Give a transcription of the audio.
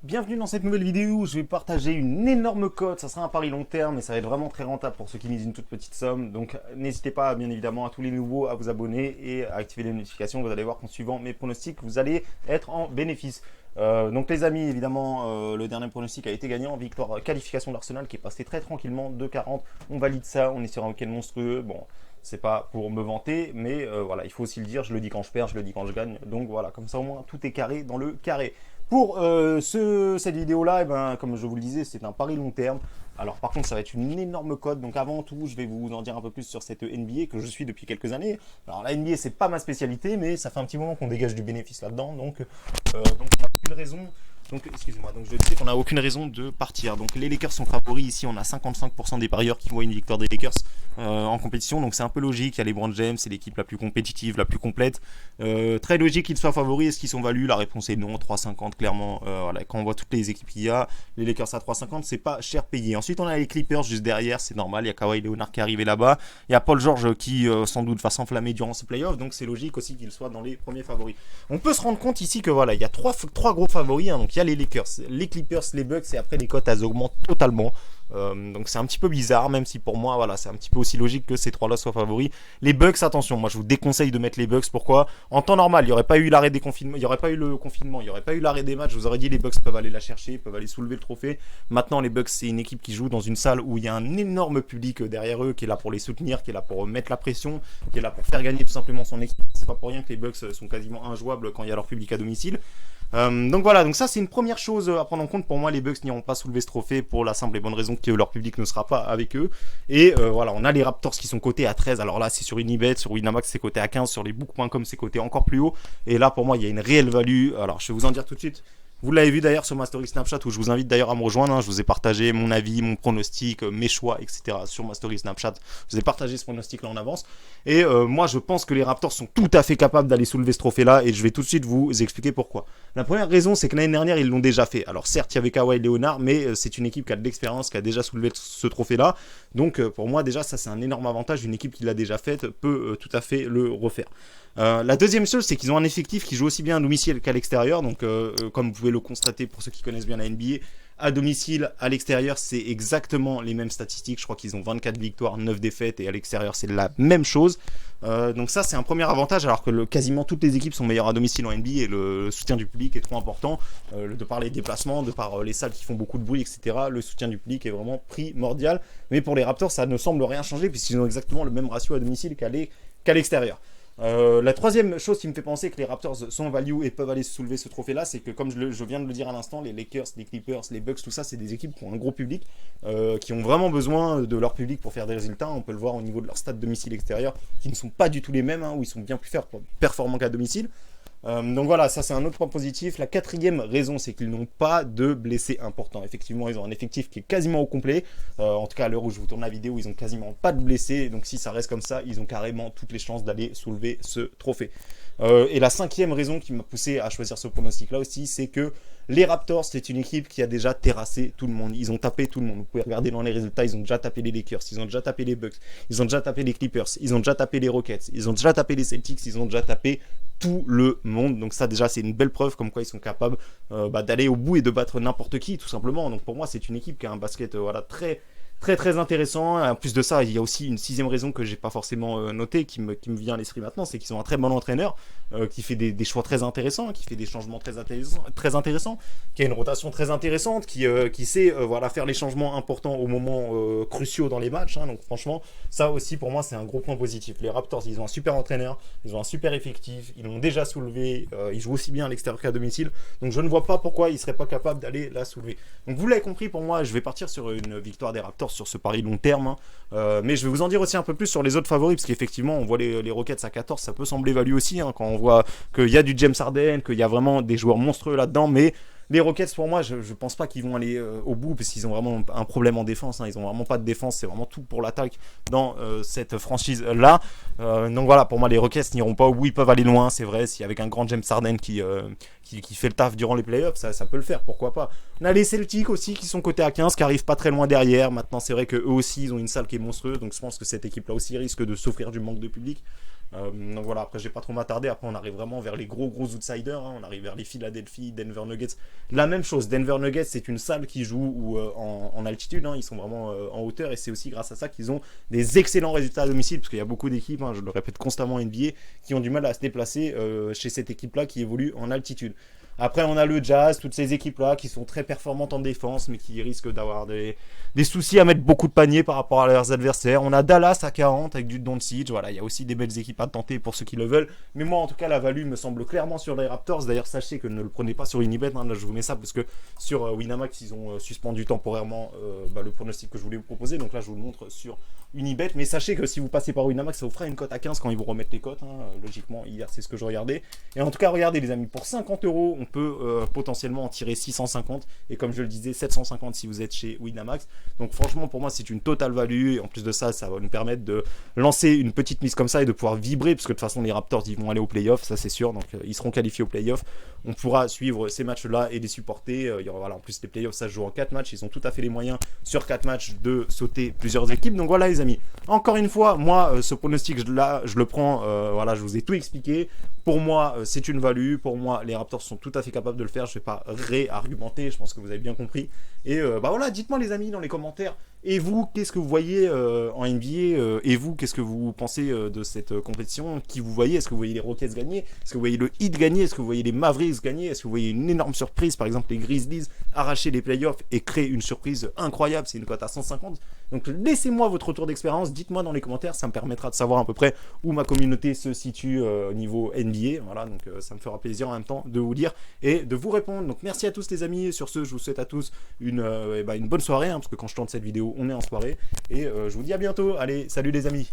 Bienvenue dans cette nouvelle vidéo où je vais partager une énorme cote. Ça sera un pari long terme et ça va être vraiment très rentable pour ceux qui misent une toute petite somme. Donc n'hésitez pas bien évidemment à tous les nouveaux à vous abonner et à activer les notifications. Vous allez voir qu'en suivant mes pronostics, vous allez être en bénéfice. Donc les amis, évidemment, le dernier pronostic a été gagnant. Victoire qualification d'Arsenal qui est passé très tranquillement, 2,40. On valide ça, on est sur un week-end monstrueux. Bon, c'est pas pour me vanter, mais voilà, il faut aussi le dire. Je le dis quand je perds, je le dis quand je gagne. Donc voilà, comme ça au moins tout est carré dans le carré. Pour cette vidéo-là, eh ben, comme je vous le disais, c'est un pari long terme. Alors par contre, ça va être une énorme cote. Donc avant tout, je vais vous en dire un peu plus sur cette NBA que je suis depuis quelques années. Alors la NBA, c'est pas ma spécialité, mais ça fait un petit moment qu'on dégage du bénéfice là-dedans. Donc on n'a aucune raison. Donc, excusez-moi, donc je disais qu'on n'a aucune raison de partir. Donc les Lakers sont favoris ici, on a 55% des parieurs qui voient une victoire des Lakers en compétition, donc c'est un peu logique. Il y a les LeBron James, c'est l'équipe la plus compétitive, la plus complète. Très logique qu'ils soient favoris. Est-ce qu'ils sont valus? La réponse est non, 3,50 clairement. Voilà, quand on voit toutes les équipes qu'il y a, les Lakers à 3,50, c'est pas cher payé. Ensuite on a les Clippers juste derrière, c'est normal, il y a Kawhi Leonard qui est arrivé là-bas. Il y a Paul George qui sans doute va s'enflammer durant ces playoffs, donc c'est logique aussi qu'il soit dans les premiers favoris. On peut se rendre compte ici que voilà, il y a trois gros favoris, hein. Donc il y a les Lakers, les Clippers, les Bucks, et après les cotes elles augmentent totalement. Donc c'est un petit peu bizarre, même si pour moi voilà, c'est un petit peu aussi logique que ces trois-là soient favoris. Les Bucks, attention, moi je vous déconseille de mettre les Bucks. Pourquoi? En temps normal, il n'y aurait pas eu l'arrêt des confinements, il n'y aurait pas eu le confinement, il n'y aurait pas eu l'arrêt des matchs. Je vous aurais dit les Bucks peuvent aller la chercher, peuvent aller soulever le trophée. Maintenant les Bucks, c'est une équipe qui joue dans une salle où il y a un énorme public derrière eux qui est là pour les soutenir, qui est là pour mettre la pression, qui est là pour faire gagner tout simplement son équipe. C'est pas pour rien que les Bucks sont quasiment injouables quand il y a leur public à domicile. Donc voilà, donc ça c'est une première chose à prendre en compte. Pour moi, les Bucks n'iront pas soulever ce trophée pour la simple et bonne raison que leur public ne sera pas avec eux. Et voilà, on a les Raptors qui sont cotés à 13. Alors là, c'est sur Unibet, sur Winamax c'est coté à 15, sur les book.com c'est coté encore plus haut. Et là, pour moi, il y a une réelle value. Alors je vais vous en dire tout de suite. Vous l'avez vu d'ailleurs sur ma story Snapchat où je vous invite d'ailleurs à me rejoindre. Hein. Je vous ai partagé mon avis, mon pronostic, mes choix, etc. sur ma story Snapchat. Je vous ai partagé ce pronostic là en avance. Et moi, je pense que les Raptors sont tout à fait capables d'aller soulever ce trophée-là. Et je vais tout de suite vous expliquer pourquoi. La première raison, c'est que l'année dernière, ils l'ont déjà fait. Alors certes, il y avait Kawhi Leonard, mais c'est une équipe qui a de l'expérience, qui a déjà soulevé ce trophée-là. Donc pour moi, déjà, ça c'est un énorme avantage. Une équipe qui l'a déjà faite peut tout à fait le refaire. La deuxième chose, c'est qu'ils ont un effectif qui joue aussi bien à domicile qu'à l'extérieur. Donc, comme vous pouvez le constater pour ceux qui connaissent bien la NBA, à domicile, à l'extérieur, c'est exactement les mêmes statistiques. Je crois qu'ils ont 24 victoires, 9 défaites, et à l'extérieur, c'est la même chose. Donc ça, c'est un premier avantage, alors que quasiment toutes les équipes sont meilleures à domicile en NBA et le soutien du public est trop important. De par les déplacements, de par les salles qui font beaucoup de bruit, etc. Le soutien du public est vraiment primordial. Mais pour les Raptors, ça ne semble rien changer puisqu'ils ont exactement le même ratio à domicile qu'à l'extérieur. La troisième chose qui me fait penser que les Raptors sont value et peuvent aller soulever ce trophée-là, c'est que comme je viens de le dire à l'instant, les Lakers, les Clippers, les Bucks, tout ça, c'est des équipes qui ont un gros public, qui ont vraiment besoin de leur public pour faire des résultats. On peut le voir au niveau de leur stade domicile-extérieur, qui ne sont pas du tout les mêmes, hein, où ils sont bien plus performants qu'à domicile. Donc voilà, ça c'est un autre point positif. La quatrième raison, c'est qu'ils n'ont pas de blessés importants. Effectivement, ils ont un effectif qui est quasiment au complet. En tout cas, à l'heure où je vous tourne la vidéo, ils ont quasiment pas de blessés. Donc si ça reste comme ça, ils ont carrément toutes les chances d'aller soulever ce trophée. Et la cinquième raison qui m'a poussé à choisir ce pronostic-là aussi, c'est que les Raptors, c'est une équipe qui a déjà terrassé tout le monde. Ils ont tapé tout le monde. Vous pouvez regarder dans les résultats, ils ont déjà tapé les Lakers, ils ont déjà tapé les Bucks, ils ont déjà tapé les Clippers, ils ont déjà tapé les Rockets, ils ont déjà tapé les Celtics, ils ont déjà tapé tout le monde. Donc ça déjà c'est une belle preuve comme quoi ils sont capables d'aller au bout et de battre n'importe qui tout simplement. Donc pour moi c'est une équipe qui a un basket voilà, très intéressant. En plus de ça, il y a aussi une sixième raison que j'ai pas forcément notée, qui me vient à l'esprit maintenant, c'est qu'ils ont un très bon entraîneur qui fait des choix très intéressants, qui fait des changements très intéressants, qui a une rotation très intéressante, qui sait voilà, faire les changements importants au moment cruciaux dans les matchs. Hein. Donc franchement, ça aussi pour moi c'est un gros point positif. Les Raptors, ils ont un super entraîneur, ils ont un super effectif, ils l'ont déjà soulevé, ils jouent aussi bien à l'extérieur qu'à domicile. Donc je ne vois pas pourquoi ils seraient pas capables d'aller la soulever. Donc vous l'avez compris, pour moi, je vais partir sur une victoire des Raptors sur ce pari long terme, hein. Mais je vais vous en dire aussi un peu plus sur les autres favoris, parce qu'effectivement on voit les Rockets à 14, ça peut sembler value aussi, hein, quand on voit qu'il y a du James Harden, qu'il y a vraiment des joueurs monstrueux là-dedans, mais les Rockets, pour moi, je pense pas qu'ils vont aller au bout parce qu'ils ont vraiment un problème en défense. Hein. Ils ont vraiment pas de défense. C'est vraiment tout pour l'attaque dans cette franchise-là. Donc voilà, pour moi, les Rockets n'iront pas au bout. Ils peuvent aller loin, c'est vrai. Si avec un grand James Harden qui fait le taf durant les playoffs, ça peut le faire. Pourquoi pas. On a les Celtics aussi qui sont cotés à 15, qui arrivent pas très loin derrière. Maintenant, c'est vrai qu'eux aussi, ils ont une salle qui est monstrueuse. Donc je pense que cette équipe-là aussi risque de souffrir du manque de public. Donc voilà, après, je vais pas trop m'attarder. Après, on arrive vraiment vers les gros outsiders. Hein. On arrive vers les Philadelphie, Denver Nuggets. La même chose, Denver Nuggets, c'est une salle qui joue en altitude. Hein. Ils sont vraiment en hauteur et c'est aussi grâce à ça qu'ils ont des excellents résultats à domicile. Parce qu'il y a beaucoup d'équipes, hein, je le répète constamment en NBA, qui ont du mal à se déplacer chez cette équipe-là qui évolue en altitude. Après, on a le Jazz, toutes ces équipes-là qui sont très performantes en défense, mais qui risquent d'avoir des soucis à mettre beaucoup de paniers par rapport à leurs adversaires. On a Dallas à 40 avec du Doncic. Voilà, il y a aussi des belles équipes à tenter pour ceux qui le veulent. Mais moi, en tout cas, la value me semble clairement sur les Raptors. D'ailleurs, sachez que ne le prenez pas sur Unibet. Hein. Là, je vous mets ça parce que sur Winamax, ils ont suspendu temporairement le pronostic que je voulais vous proposer. Donc là, je vous le montre sur Unibet. Mais sachez que si vous passez par Winamax, ça vous fera une cote à 15 quand ils vous remettent les cotes. Hein. Logiquement, hier, c'est ce que je regardais. Et en tout cas, regardez, les amis, pour 50 €, on peut potentiellement en tirer 650. Et comme je le disais, 750 si vous êtes chez Winamax. Donc franchement, pour moi, c'est une totale value. Et en plus de ça, ça va nous permettre de lancer une petite mise comme ça et de pouvoir vibrer. Parce que de toute façon, les Raptors, ils vont aller aux playoffs, ça c'est sûr. Donc ils seront qualifiés aux playoffs. On pourra suivre ces matchs-là et les supporter. Il y aura, voilà, en plus, les playoffs, ça se joue en 4 matchs. Ils ont tout à fait les moyens sur 4 matchs de sauter plusieurs équipes. Donc voilà, les amis. Encore une fois, moi, ce pronostic là, je le prends. Voilà, je vous ai tout expliqué. Pour moi, c'est une value. Pour moi, les Raptors sont tout à fait capables de le faire. Je ne vais pas réargumenter. Je pense que vous avez bien compris. Et voilà, dites-moi, les amis, dans les commentaires. Et vous, qu'est-ce que vous voyez en NBA et vous, qu'est-ce que vous pensez de cette compétition? Qui vous voyez? Est-ce que vous voyez les Rockets gagner? Est-ce que vous voyez le Heat gagner? Est-ce que vous voyez les Mavericks gagner? Est-ce que vous voyez une énorme surprise? Par exemple, les Grizzlies arracher les playoffs et créer une surprise incroyable. C'est une cote à 150. Donc laissez-moi votre retour d'expérience. Dites-moi dans les commentaires. Ça me permettra de savoir à peu près où ma communauté se situe au niveau NBA. Voilà, donc ça me fera plaisir en même temps de vous lire et de vous répondre. Donc merci à tous les amis. Sur ce, je vous souhaite à tous une bonne soirée. Hein, parce que quand je tourne cette vidéo, on est en soirée. Et je vous dis à bientôt. Allez, salut les amis.